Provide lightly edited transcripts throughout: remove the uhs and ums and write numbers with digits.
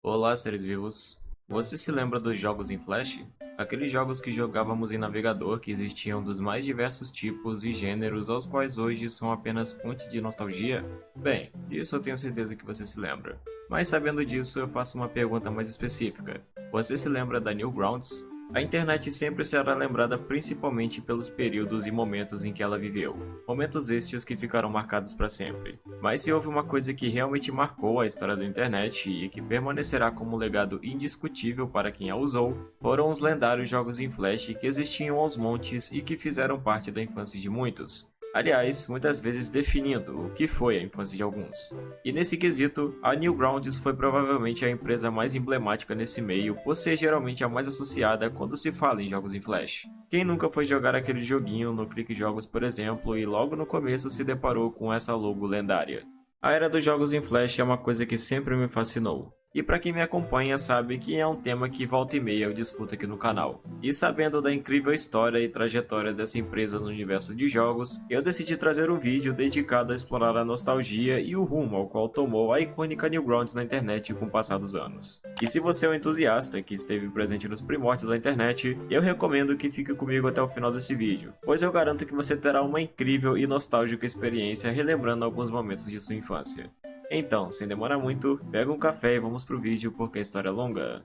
Olá, seres vivos. Você se lembra dos jogos em Flash? Aqueles jogos que jogávamos em navegador que existiam dos mais diversos tipos e gêneros aos quais hoje são apenas fonte de nostalgia? Bem, disso eu tenho certeza que você se lembra. Mas sabendo disso, eu faço uma pergunta mais específica. Você se lembra da Newgrounds? A internet sempre será lembrada principalmente pelos períodos e momentos em que ela viveu. Momentos estes que ficarão marcados para sempre. Mas se houve uma coisa que realmente marcou a história da internet e que permanecerá como um legado indiscutível para quem a usou, foram os lendários jogos em Flash que existiam aos montes e que fizeram parte da infância de muitos. Aliás, muitas vezes definindo o que foi a infância de alguns. E nesse quesito, a Newgrounds foi provavelmente a empresa mais emblemática nesse meio, por ser geralmente a mais associada quando se fala em jogos em Flash. Quem nunca foi jogar aquele joguinho no Clique Jogos, por exemplo, e logo no começo se deparou com essa logo lendária? A era dos jogos em Flash é uma coisa que sempre me fascinou. E para quem me acompanha sabe que é um tema que volta e meia eu discuto aqui no canal. E sabendo da incrível história e trajetória dessa empresa no universo de jogos, eu decidi trazer um vídeo dedicado a explorar a nostalgia e o rumo ao qual tomou a icônica Newgrounds na internet com o passar dos anos. E se você é um entusiasta que esteve presente nos primórdios da internet, eu recomendo que fique comigo até o final desse vídeo, pois eu garanto que você terá uma incrível e nostálgica experiência relembrando alguns momentos de sua infância. Então, sem demorar muito, pega um café e vamos pro vídeo porque a história é longa.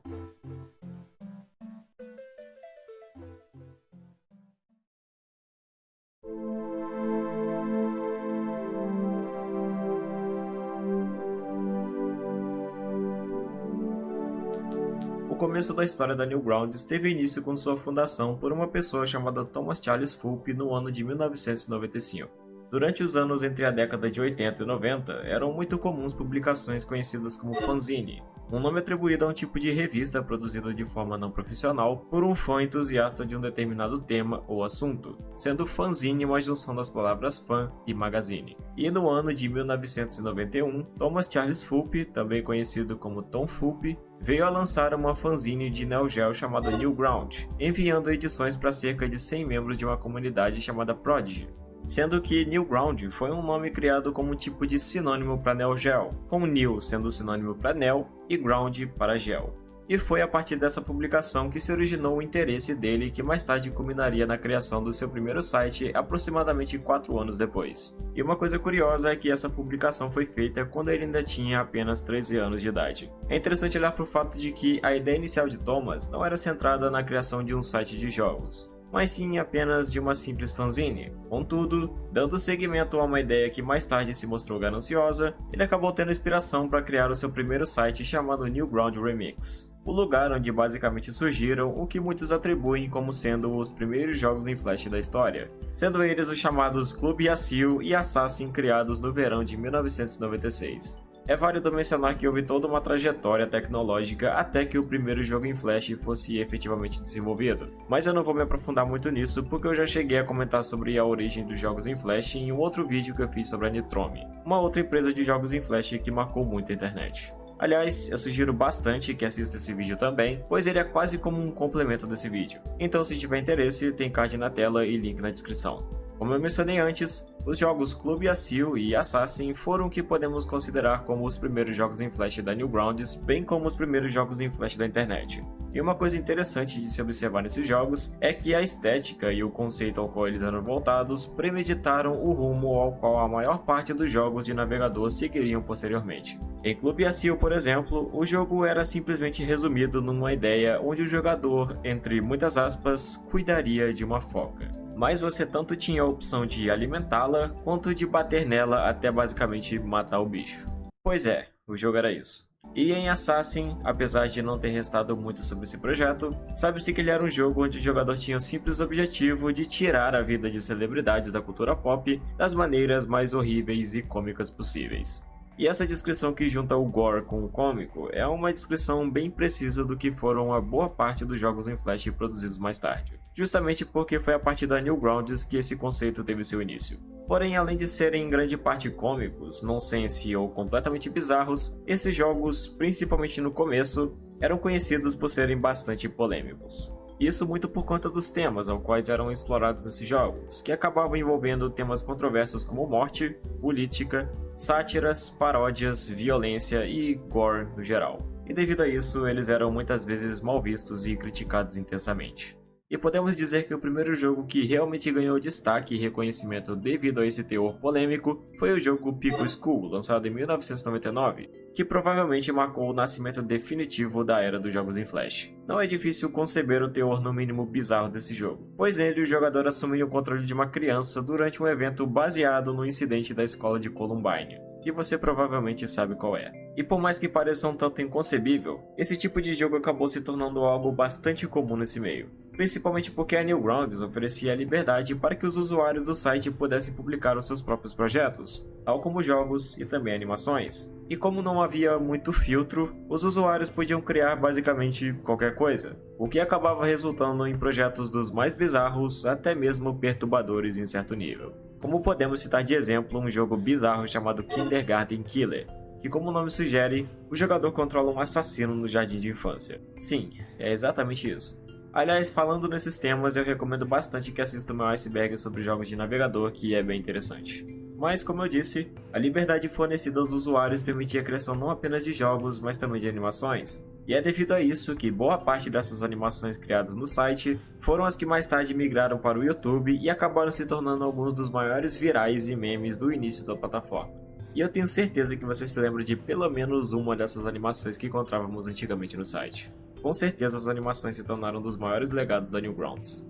O começo da história da Newgrounds teve início com sua fundação por uma pessoa chamada Thomas Charles Fulp no ano de 1995. Durante os anos entre a década de 80 e 90, eram muito comuns publicações conhecidas como fanzine, um nome atribuído a um tipo de revista produzida de forma não profissional por um fã entusiasta de um determinado tema ou assunto, sendo fanzine uma junção das palavras fan e magazine. E no ano de 1991, Thomas Charles Fulp, também conhecido como Tom Fulp, veio a lançar uma fanzine de Neo Geo chamada Newgrounds, enviando edições para cerca de 100 membros de uma comunidade chamada Prodigy. Sendo que Newground foi um nome criado como um tipo de sinônimo para Neo Geo, com New sendo sinônimo para Neo e Ground para Geo. E foi a partir dessa publicação que se originou o interesse dele que mais tarde culminaria na criação do seu primeiro site aproximadamente 4 anos depois. E uma coisa curiosa é que essa publicação foi feita quando ele ainda tinha apenas 13 anos de idade. É interessante olhar para o fato de que a ideia inicial de Thomas não era centrada na criação de um site de jogos, mas sim apenas de uma simples fanzine. Contudo, dando seguimento a uma ideia que mais tarde se mostrou gananciosa, ele acabou tendo inspiração para criar o seu primeiro site chamado Newground Remix, o lugar onde basicamente surgiram o que muitos atribuem como sendo os primeiros jogos em Flash da história, sendo eles os chamados Clube Yassil e Assassin criados no verão de 1996. É válido mencionar que houve toda uma trajetória tecnológica até que o primeiro jogo em Flash fosse efetivamente desenvolvido, mas eu não vou me aprofundar muito nisso porque eu já cheguei a comentar sobre a origem dos jogos em Flash em um outro vídeo que eu fiz sobre a Nitrome, uma outra empresa de jogos em Flash que marcou muito a internet. Aliás, eu sugiro bastante que assista esse vídeo também, pois ele é quase como um complemento desse vídeo. Então se tiver interesse, tem card na tela e link na descrição. Como eu mencionei antes, os jogos Clube Yassil e Assassin foram o que podemos considerar como os primeiros jogos em Flash da Newgrounds, bem como os primeiros jogos em Flash da internet. E uma coisa interessante de se observar nesses jogos é que a estética e o conceito ao qual eles eram voltados premeditaram o rumo ao qual a maior parte dos jogos de navegador seguiriam posteriormente. Em Clube Yassil, por exemplo, o jogo era simplesmente resumido numa ideia onde o jogador, entre muitas aspas, cuidaria de uma foca. Mas você tanto tinha a opção de alimentá-la, quanto de bater nela até basicamente matar o bicho. Pois é, o jogo era isso. E em Assassin, apesar de não ter restado muito sobre esse projeto, sabe-se que ele era um jogo onde o jogador tinha o simples objetivo de tirar a vida de celebridades da cultura pop das maneiras mais horríveis e cômicas possíveis. E essa descrição que junta o gore com o cômico é uma descrição bem precisa do que foram a boa parte dos jogos em Flash produzidos mais tarde, justamente porque foi a partir da Newgrounds que esse conceito teve seu início. Porém, além de serem em grande parte cômicos, nonsense ou completamente bizarros, esses jogos, principalmente no começo, eram conhecidos por serem bastante polêmicos. Isso muito por conta dos temas aos quais eram explorados nesses jogos, que acabavam envolvendo temas controversos como morte, política, sátiras, paródias, violência e gore no geral. e devido a isso eles eram muitas vezes mal vistos e criticados intensamente. E podemos dizer que o primeiro jogo que realmente ganhou destaque e reconhecimento devido a esse teor polêmico foi o jogo Pico School, lançado em 1999, que provavelmente marcou o nascimento definitivo da era dos jogos em Flash. Não é difícil conceber o teor no mínimo bizarro desse jogo, pois nele o jogador assume o controle de uma criança durante um evento baseado no incidente da escola de Columbine, que você provavelmente sabe qual é. E por mais que pareça um tanto inconcebível, esse tipo de jogo acabou se tornando algo bastante comum nesse meio, principalmente porque a Newgrounds oferecia a liberdade para que os usuários do site pudessem publicar os seus próprios projetos, tal como jogos e também animações. E como não havia muito filtro, os usuários podiam criar basicamente qualquer coisa, o que acabava resultando em projetos dos mais bizarros até mesmo perturbadores em certo nível. Como podemos citar de exemplo um jogo bizarro chamado Kindergarten Killer, que como o nome sugere, o jogador controla um assassino no jardim de infância. Sim, é exatamente isso. Aliás, falando nesses temas, eu recomendo bastante que assista o meu iceberg sobre jogos de navegador, que é bem interessante. Mas, como eu disse, a liberdade fornecida aos usuários permitia a criação não apenas de jogos, mas também de animações. E é devido a isso que boa parte dessas animações criadas no site foram as que mais tarde migraram para o YouTube e acabaram se tornando alguns dos maiores virais e memes do início da plataforma. E eu tenho certeza que você se lembra de pelo menos uma dessas animações que encontrávamos antigamente no site. Com certeza as animações se tornaram um dos maiores legados da Newgrounds.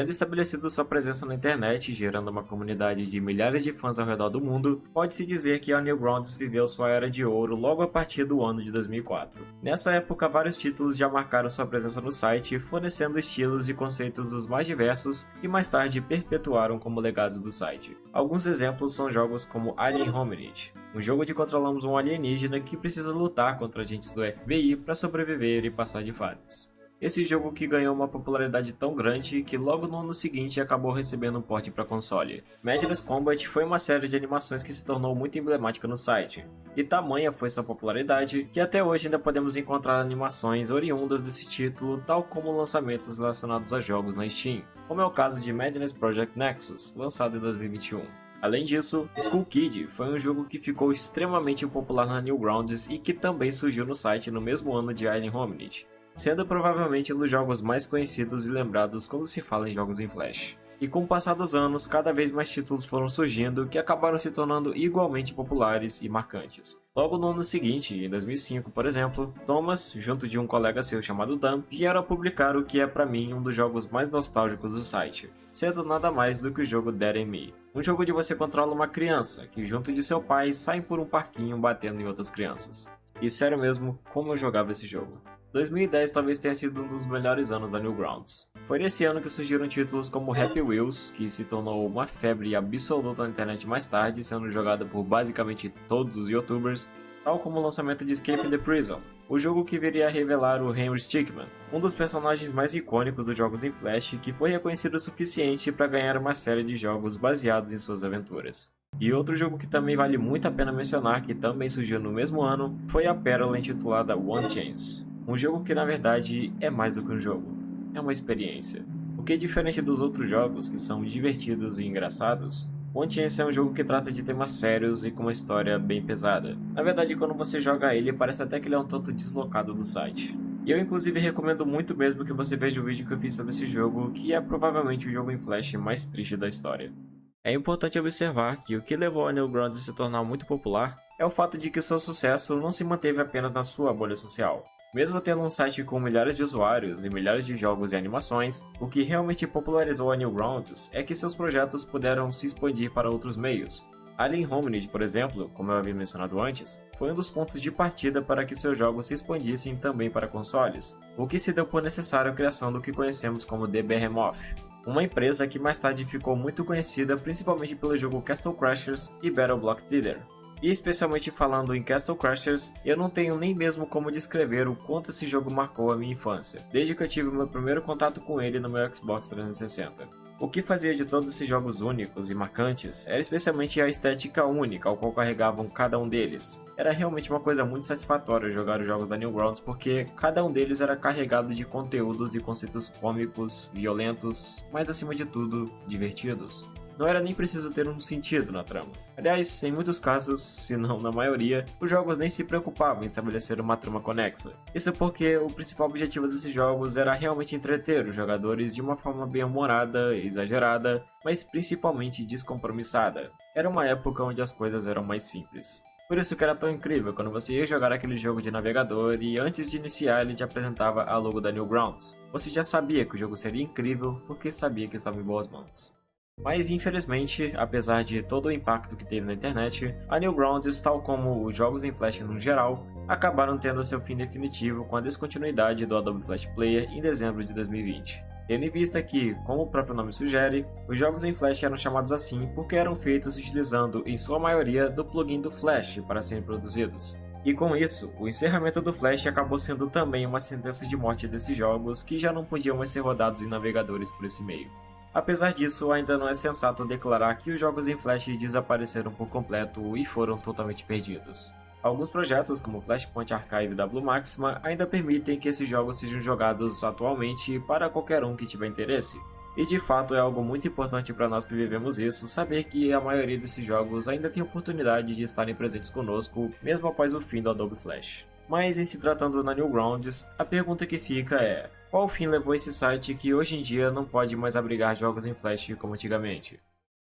Tendo estabelecido sua presença na internet, gerando uma comunidade de milhares de fãs ao redor do mundo, pode-se dizer que a Newgrounds viveu sua era de ouro logo a partir do ano de 2004. Nessa época, vários títulos já marcaram sua presença no site, fornecendo estilos e conceitos dos mais diversos e mais tarde perpetuaram como legados do site. Alguns exemplos são jogos como Alien Hominid, um jogo onde controlamos um alienígena que precisa lutar contra agentes do FBI para sobreviver e passar de fases. Esse jogo que ganhou uma popularidade tão grande que logo no ano seguinte acabou recebendo um port para console. Madness Combat foi uma série de animações que se tornou muito emblemática no site, e tamanha foi sua popularidade que até hoje ainda podemos encontrar animações oriundas desse título, tal como lançamentos relacionados a jogos na Steam, como é o caso de Madness Project Nexus, lançado em 2021. Além disso, Skull Kid foi um jogo que ficou extremamente popular na Newgrounds e que também surgiu no site no mesmo ano de Alien Hominid, sendo provavelmente um dos jogos mais conhecidos e lembrados quando se fala em jogos em Flash. E com o passar dos anos, cada vez mais títulos foram surgindo que acabaram se tornando igualmente populares e marcantes. Logo no ano seguinte, em 2005 por exemplo, Thomas, junto de um colega seu chamado Dan, vieram a publicar o que é para mim um dos jogos mais nostálgicos do site, sendo nada mais do que o jogo Dead and Me. Um jogo onde você controla uma criança, que junto de seu pai saem por um parquinho batendo em outras crianças. E sério mesmo, como eu jogava esse jogo. 2010 talvez tenha sido um dos melhores anos da Newgrounds. Foi nesse ano que surgiram títulos como Happy Wheels, que se tornou uma febre absoluta na internet mais tarde, sendo jogada por basicamente todos os youtubers, tal como o lançamento de Escape the Prison, o jogo que viria a revelar o Henry Stickmin, um dos personagens mais icônicos dos jogos em Flash, que foi reconhecido o suficiente para ganhar uma série de jogos baseados em suas aventuras. E outro jogo que também vale muito a pena mencionar, que também surgiu no mesmo ano, foi a pérola intitulada One Chance. Um jogo que na verdade é mais do que um jogo, é uma experiência. Porque diferente dos outros jogos que são divertidos e engraçados, One Chance é um jogo que trata de temas sérios e com uma história bem pesada. Na verdade, quando você joga ele, parece até que ele é um tanto deslocado do site. E eu inclusive recomendo muito mesmo que você veja o vídeo que eu fiz sobre esse jogo, que é provavelmente o jogo em Flash mais triste da história. É importante observar que o que levou a Newgrounds a se tornar muito popular é o fato de que seu sucesso não se manteve apenas na sua bolha social. Mesmo tendo um site com milhares de usuários e milhares de jogos e animações, o que realmente popularizou a Newgrounds é que seus projetos puderam se expandir para outros meios. Alien Hominid, por exemplo, como eu havia mencionado antes, foi um dos pontos de partida para que seus jogos se expandissem também para consoles, o que se deu por necessário a criação do que conhecemos como The Behemoth, uma empresa que mais tarde ficou muito conhecida principalmente pelo jogo Castle Crashers e Battle Block Theater. E especialmente falando em Castle Crashers, eu não tenho nem mesmo como descrever o quanto esse jogo marcou a minha infância, desde que eu tive o meu primeiro contato com ele no meu Xbox 360. O que fazia de todos esses jogos únicos e marcantes era especialmente a estética única ao qual carregavam cada um deles. Era realmente uma coisa muito satisfatória jogar os jogos da Newgrounds porque cada um deles era carregado de conteúdos e conceitos cômicos, violentos, mas acima de tudo, divertidos. Não era nem preciso ter um sentido na trama. Aliás, em muitos casos, se não na maioria, os jogos nem se preocupavam em estabelecer uma trama conexa. Isso porque o principal objetivo desses jogos era realmente entreter os jogadores de uma forma bem humorada, exagerada, mas principalmente descompromissada. Era uma época onde as coisas eram mais simples. Por isso que era tão incrível quando você ia jogar aquele jogo de navegador e antes de iniciar ele te apresentava a logo da Newgrounds. Você já sabia que o jogo seria incrível porque sabia que estava em boas mãos. Mas infelizmente, apesar de todo o impacto que teve na internet, a Newgrounds, tal como os jogos em Flash no geral, acabaram tendo seu fim definitivo com a descontinuidade do Adobe Flash Player em dezembro de 2020. Tendo em vista que, como o próprio nome sugere, os jogos em Flash eram chamados assim porque eram feitos utilizando, em sua maioria, do plugin do Flash para serem produzidos. E com isso, o encerramento do Flash acabou sendo também uma sentença de morte desses jogos que já não podiam mais ser rodados em navegadores por esse meio. Apesar disso, ainda não é sensato declarar que os jogos em Flash desapareceram por completo e foram totalmente perdidos. Alguns projetos, como Flashpoint Archive da Blue Maxima, ainda permitem que esses jogos sejam jogados atualmente para qualquer um que tiver interesse. E de fato é algo muito importante para nós que vivemos isso, saber que a maioria desses jogos ainda tem oportunidade de estarem presentes conosco, mesmo após o fim do Adobe Flash. Mas em se tratando da Newgrounds, a pergunta que fica é: qual fim levou esse site que hoje em dia não pode mais abrigar jogos em Flash como antigamente?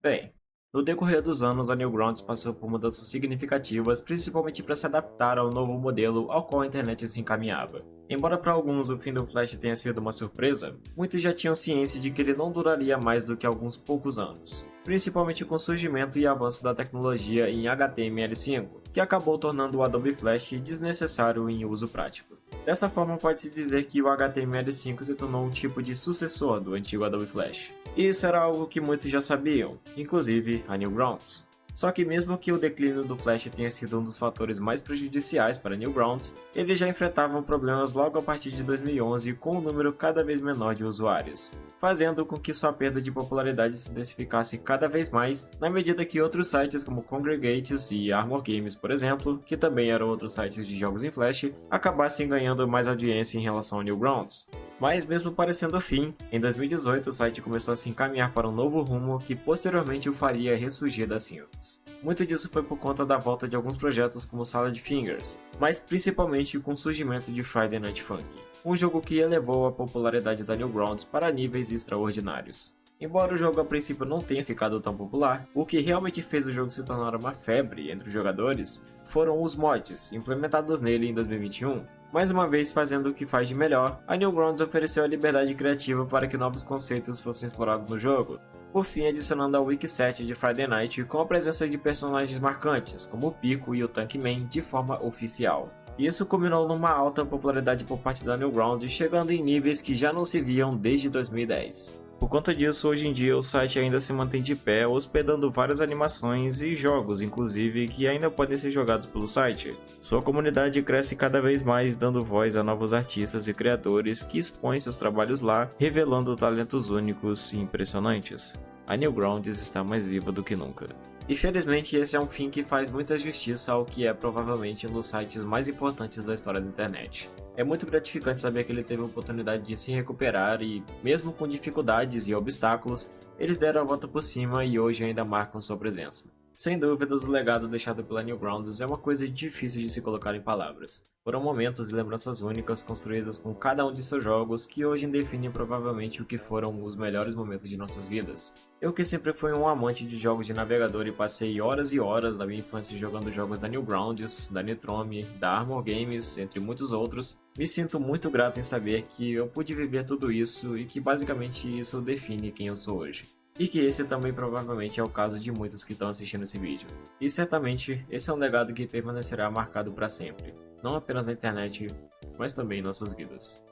Bem, no decorrer dos anos a Newgrounds passou por mudanças significativas, principalmente para se adaptar ao novo modelo ao qual a internet se encaminhava. Embora para alguns o fim do Flash tenha sido uma surpresa, muitos já tinham ciência de que ele não duraria mais do que alguns poucos anos, principalmente com o surgimento e avanço da tecnologia em HTML5, que acabou tornando o Adobe Flash desnecessário em uso prático. Dessa forma, pode-se dizer que o HTML5 se tornou um tipo de sucessor do antigo Adobe Flash. E isso era algo que muitos já sabiam, inclusive a Newgrounds. Só que mesmo que o declínio do Flash tenha sido um dos fatores mais prejudiciais para Newgrounds, eles já enfrentavam problemas logo a partir de 2011 com um número cada vez menor de usuários, fazendo com que sua perda de popularidade se intensificasse cada vez mais na medida que outros sites como Congregates e Armor Games, por exemplo, que também eram outros sites de jogos em Flash, acabassem ganhando mais audiência em relação a Newgrounds. Mas mesmo parecendo o fim, em 2018 o site começou a se encaminhar para um novo rumo que posteriormente o faria ressurgir das cinzas. Muito disso foi por conta da volta de alguns projetos como Salad Fingers, mas principalmente com o surgimento de Friday Night Funkin', um jogo que elevou a popularidade da Newgrounds para níveis extraordinários. Embora o jogo a princípio não tenha ficado tão popular, o que realmente fez o jogo se tornar uma febre entre os jogadores foram os mods implementados nele em 2021. Mais uma vez fazendo o que faz de melhor, a Newgrounds ofereceu a liberdade criativa para que novos conceitos fossem explorados no jogo, por fim adicionando ao Wiki 7 de Friday Night com a presença de personagens marcantes, como o Pico e o Tankman, de forma oficial. Isso culminou numa alta popularidade por parte da Newgrounds, chegando em níveis que já não se viam desde 2010. Por conta disso, hoje em dia o site ainda se mantém de pé, hospedando várias animações e jogos, inclusive, que ainda podem ser jogados pelo site. Sua comunidade cresce cada vez mais, dando voz a novos artistas e criadores que expõem seus trabalhos lá, revelando talentos únicos e impressionantes. A Newgrounds está mais viva do que nunca. E felizmente esse é um fim que faz muita justiça ao que é provavelmente um dos sites mais importantes da história da internet. É muito gratificante saber que ele teve a oportunidade de se recuperar e, mesmo com dificuldades e obstáculos, eles deram a volta por cima e hoje ainda marcam sua presença. Sem dúvidas, o legado deixado pela Newgrounds é uma coisa difícil de se colocar em palavras. Foram momentos e lembranças únicas construídas com cada um de seus jogos que hoje definem provavelmente o que foram os melhores momentos de nossas vidas. Eu que sempre fui um amante de jogos de navegador e passei horas e horas da minha infância jogando jogos da Newgrounds, da Nitrome, da Armor Games, entre muitos outros, me sinto muito grato em saber que eu pude viver tudo isso e que basicamente isso define quem eu sou hoje. E que esse também provavelmente é o caso de muitos que estão assistindo esse vídeo. E certamente esse é um legado que permanecerá marcado para sempre, não apenas na internet, mas também em nossas vidas.